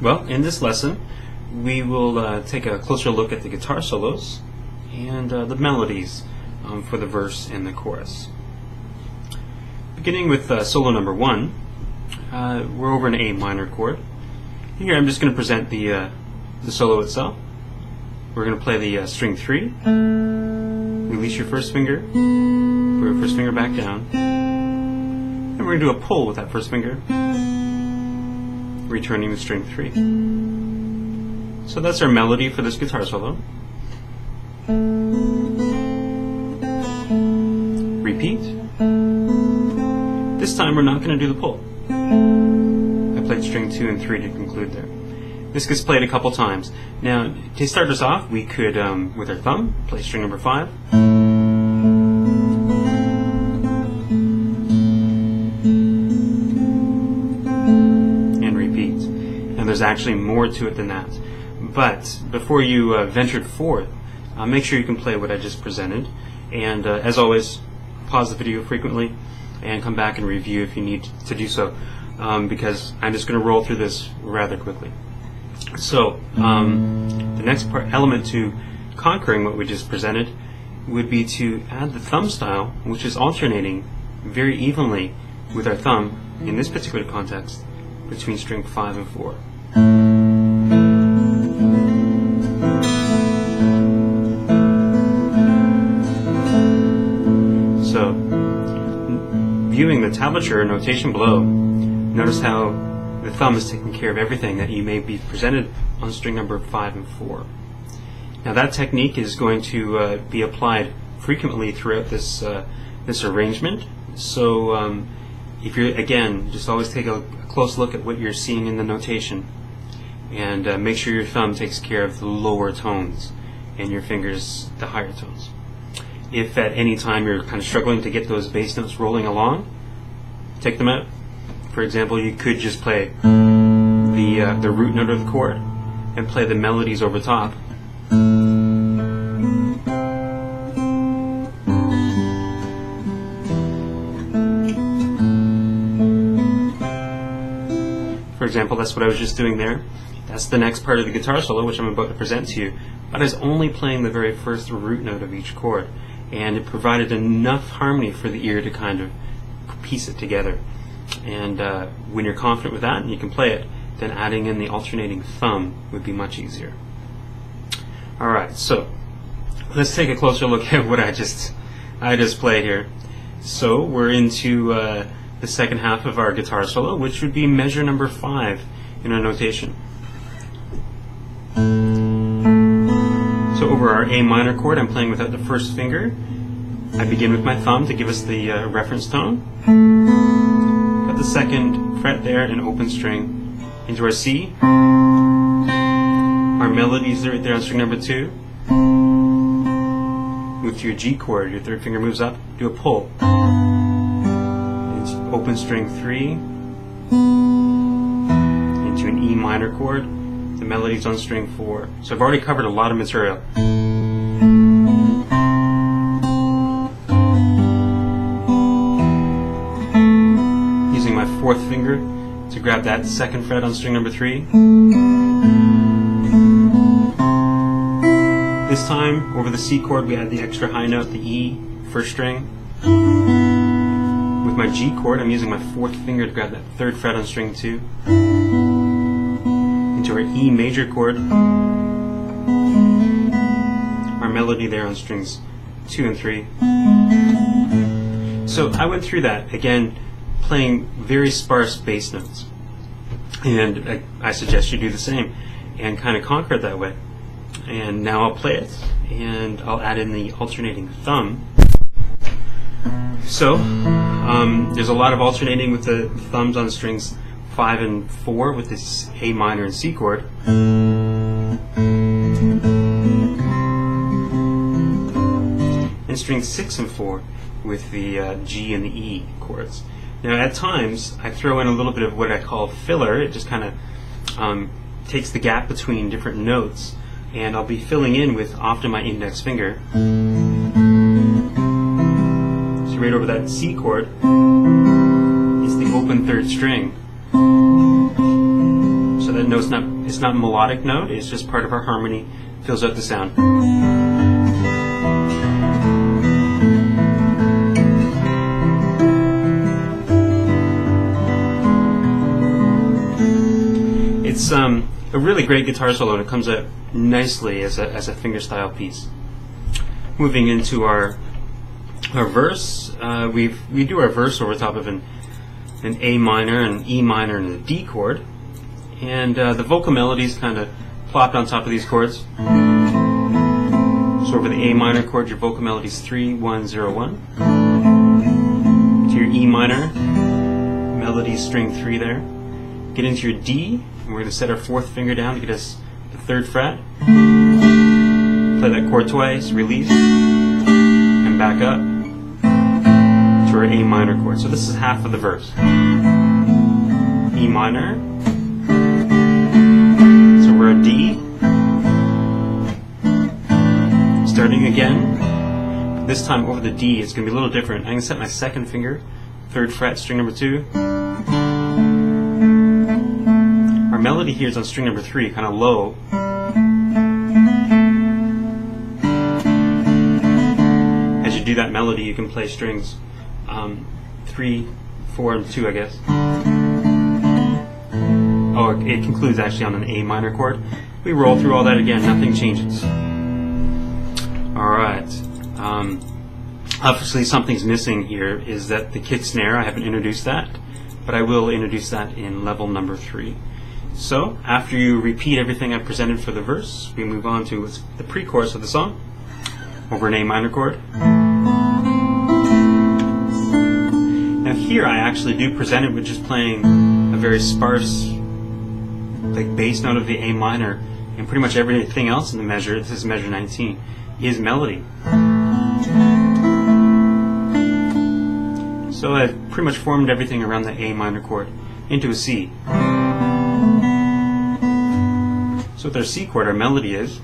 Well, in this lesson, we will take a closer look at the guitar solos and the melodies for the verse and the chorus. Beginning with solo number 1, we're over an A minor chord. Here I'm just going to present the solo itself. We're going to play the string 3, release your first finger, put your first finger back down, and we're going to do a pull with that first finger, returning the string 3. So that's our melody for this guitar solo. Repeat. This time we're not going to do the pull. I played string 2 and 3 to conclude there. This gets played a couple times. Now, to start us off, we could, with our thumb, play string number 5. And repeat. And there's actually more to it than that. But before you venture forth, make sure you can play what I just presented. And as always, pause the video frequently and come back and review if you need to do so, because I'm just going to roll through this rather quickly. So the next element to conquering what we just presented would be to add the thumb style, which is alternating very evenly with our thumb in this particular context between string 5 and 4. So viewing the tablature notation below, notice how the thumb is taking care of everything that you may be presented on string number 5 and 4. Now that technique is going to be applied frequently throughout this arrangement. So if you're, again, just always take a close look at what you're seeing in the notation, and make sure your thumb takes care of the lower tones and your fingers the higher tones. If at any time you're kind of struggling to get those bass notes rolling along, take them out. For example, you could just play the root note of the chord and play the melodies over top. For example, that's what I was just doing there. That's the next part of the guitar solo, which I'm about to present to you. But I was only playing the very first root note of each chord, and it provided enough harmony for the ear to kind of piece it together. And when you're confident with that and you can play it, then adding in the alternating thumb would be much easier. Alright, so let's take a closer look at what I just played here. So we're into the second half of our guitar solo, which would be measure number 5 in our notation. So over our A minor chord, I'm playing without the first finger. I begin with my thumb to give us the reference tone. Got the second fret there, an open string into our C. Our melodies are right there on string number 2. Move to your G chord, your third finger moves up, do a pull. Into open string 3, into an E minor chord. The melody's on string 4. So I've already covered a lot of material. Using my fourth finger to grab that second fret on string number 3. This time, over the C chord, we add the extra high note, the E, first string. With my G chord, I'm using my fourth finger to grab that third fret on string 2. Into our E major chord. Our melody there on strings 2 and 3. So I went through that, again, playing very sparse bass notes. And I suggest you do the same and kind of conquer it that way. And now I'll play it, and I'll add in the alternating thumb. So there's a lot of alternating with the thumbs on strings 5 and 4 with this A minor and C chord. And strings 6 and 4 with the G and the E chords. Now at times I throw in a little bit of what I call filler. It just kind of takes the gap between different notes, and I'll be filling in with often my index finger. So right over that C chord is the open third string. So that note's it's not a melodic note, it's just part of our harmony, fills out the sound. It's a really great guitar solo, and it comes out nicely as a fingerstyle piece. Moving into our verse, we do our verse over top of an A minor, an E minor, and a D chord, and the vocal melodies kind of plopped on top of these chords. So over the A minor chord, your vocal melody is 3, 1, 0, 1. To your E minor, melody string 3 there. Get into your D, and we're going to set our 4th finger down to get us the 3rd fret. Play that chord twice, release, and back up to our A minor chord. So this is half of the verse. E minor, so we're a D. Starting again, this time over the D, it's going to be a little different. I'm going to set my 2nd finger, 3rd fret, string number 2. Our melody here is on string number 3, kind of low. As you do that melody, you can play strings 3, 4, and 2, I guess. Oh, it concludes actually on an A minor chord. We roll through all that again, nothing changes. Alright. Obviously something's missing here, is that the kick snare, I haven't introduced that, but I will introduce that in level number 3. So, after you repeat everything I presented for the verse, we move on to the pre-chorus of the song, over an A minor chord. Now here I actually do present it with just playing a very sparse, like bass note of the A minor, and pretty much everything else in the measure, this is measure 19, is melody. So I've pretty much formed everything around the A minor chord into a C. So with our C chord, our melody is.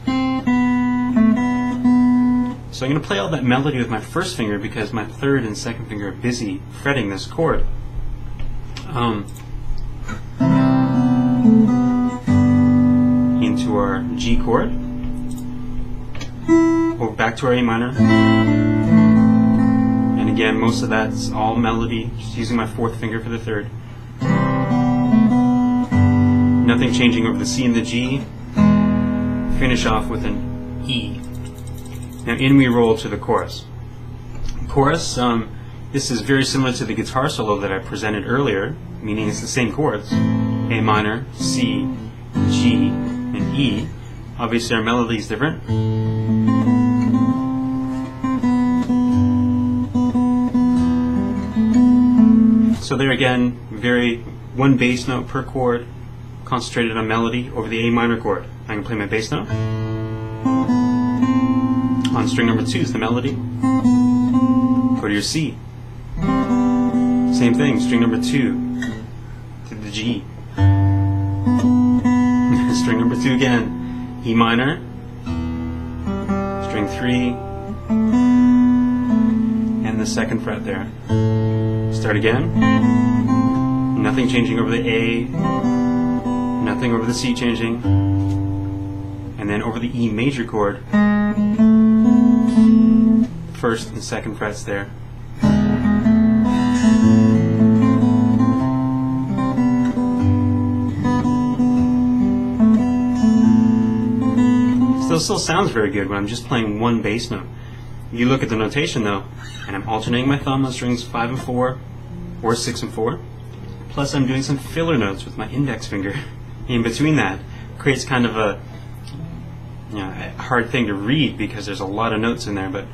So I'm going to play all that melody with my 1st finger because my 3rd and 2nd finger are busy fretting this chord. Into our G chord. Over back to our A minor. And again, most of that's all melody, just using my 4th finger for the 3rd. Nothing changing over the C and the G. Finish off with an E. Now in we roll to the chorus. Chorus, this is very similar to the guitar solo that I presented earlier, meaning it's the same chords. A minor, C, G, and E. Obviously our melody is different. So there again, one bass note per chord, concentrated on melody over the A minor chord. I can play my bass note. On string number 2 is the melody. Go to your C. Same thing, string number 2 to the G. String number 2 again, E minor. String 3. And the 2nd fret there. Start again. Nothing changing over the A. Nothing over the C changing. And then over the E major chord, 1st and 2nd frets there. Still sounds very good when I'm just playing one bass note. You look at the notation though, and I'm alternating my thumb on strings 5 and 4, or 6 and 4. Plus I'm doing some filler notes with my index finger. In between that, creates kind of a hard thing to read because there's a lot of notes in there, but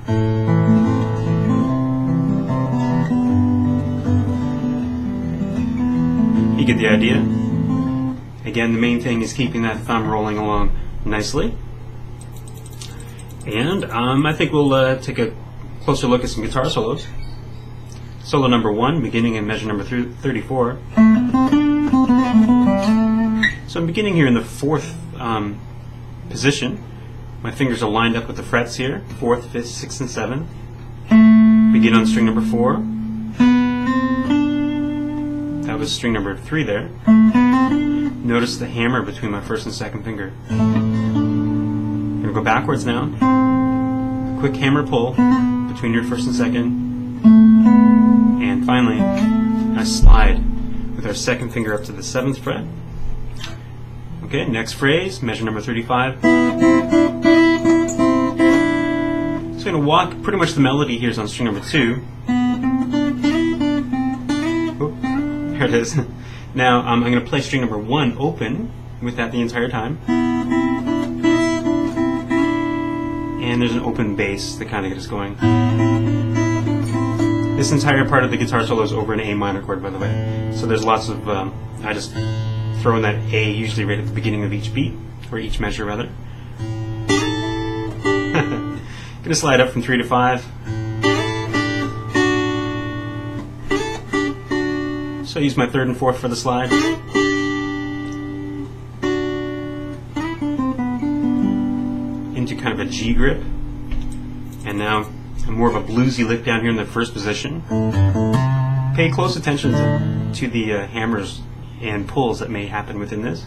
you get the idea. Again, the main thing is keeping that thumb rolling along nicely. And I think we'll take a closer look at some guitar solos. Solo number 1, beginning in measure number 34. So I'm beginning here in the 4th position. My fingers are lined up with the frets here, 4th, 5th, 6th, and 7. Begin on string number 4. That was string number 3 there. Notice the hammer between my first and second finger. I'm going to go backwards now. A quick hammer pull between your first and second. And finally, I slide with our second finger up to the 7th fret. Okay, next phrase, measure number 35. So I'm going to walk, pretty much the melody here is on string number 2. Oh, there it is. Now I'm going to play string number 1 open with that the entire time. And there's an open bass that kind of gets us going. This entire part of the guitar solo is over an A minor chord, by the way. So there's lots of, I just throw in that A usually right at the beginning of each beat, or each measure rather. Gonna slide up from 3 to 5. So I use my 3rd and 4th for the slide. Into kind of a G grip. And now more of a bluesy lick down here in the first position. Pay close attention to the hammers and pulls that may happen within this.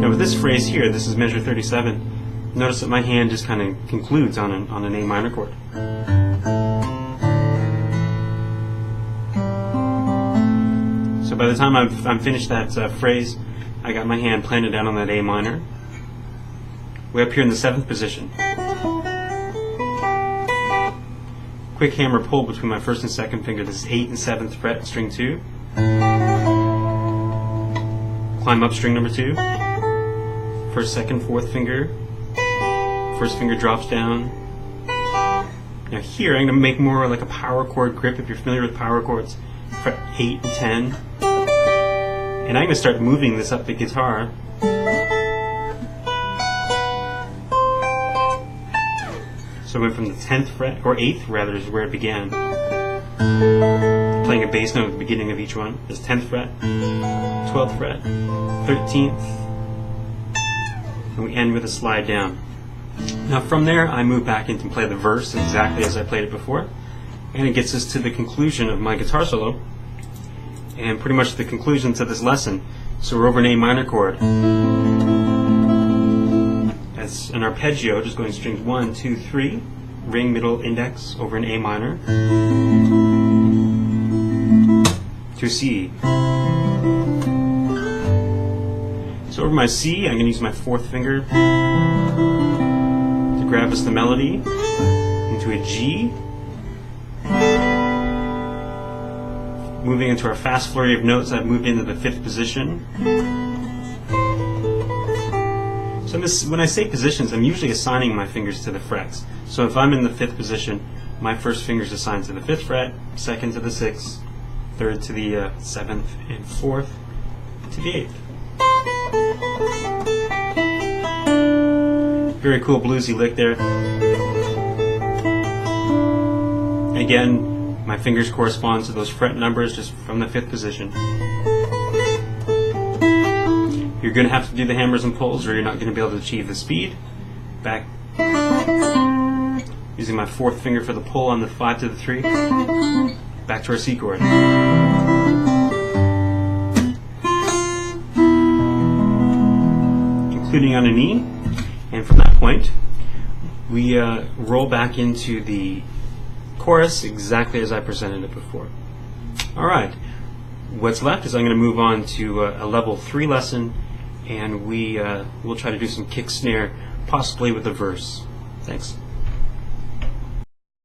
Now with this phrase here, this is measure 37, notice that my hand just kind of concludes on an A minor chord. So by the time I'm finished that phrase, I got my hand planted down on that A minor. Way up here in the 7th position. Quick hammer pull between my 1st and 2nd finger. This is 8th and 7th fret, string 2. Climb up string number 2. 1st, 2nd, 4th finger. 1st finger drops down. Now here I'm going to make more like a power chord grip if you're familiar with power chords. Fret 8 and 10. And I'm going to start moving this up the guitar. So I went from the 10th fret, or 8th rather, is where it began. Playing a bass note at the beginning of each one. This 10th fret, 12th fret, 13th, and we end with a slide down. Now from there I move back in to play the verse exactly as I played it before, and it gets us to the conclusion of my guitar solo, and pretty much the conclusion to this lesson. So we're over an A minor chord. As an arpeggio, just going strings 1, 2, 3, ring, middle, index, over an A minor, to C. So over my C, I'm going to use my 4th finger to grab us the melody into a G. Moving into our fast flurry of notes, I've moved into the 5th position. So when I say positions, I'm usually assigning my fingers to the frets. So if I'm in the 5th position, my first finger is assigned to the 5th fret, 2nd to the 6th, 3rd to the 7th, and 4th to the 8th. Very cool bluesy lick there. Again, my fingers correspond to those fret numbers just from the 5th position. You're going to have to do the hammers and pulls or you're not going to be able to achieve the speed. Back, using my 4th finger for the pull on the 5 to the 3. Back to our C chord. Including on an E. And from that point, we roll back into the chorus exactly as I presented it before. Alright, what's left is I'm going to move on to a level 3 lesson, and we'll try to do some kick snare, possibly with a verse. Thanks.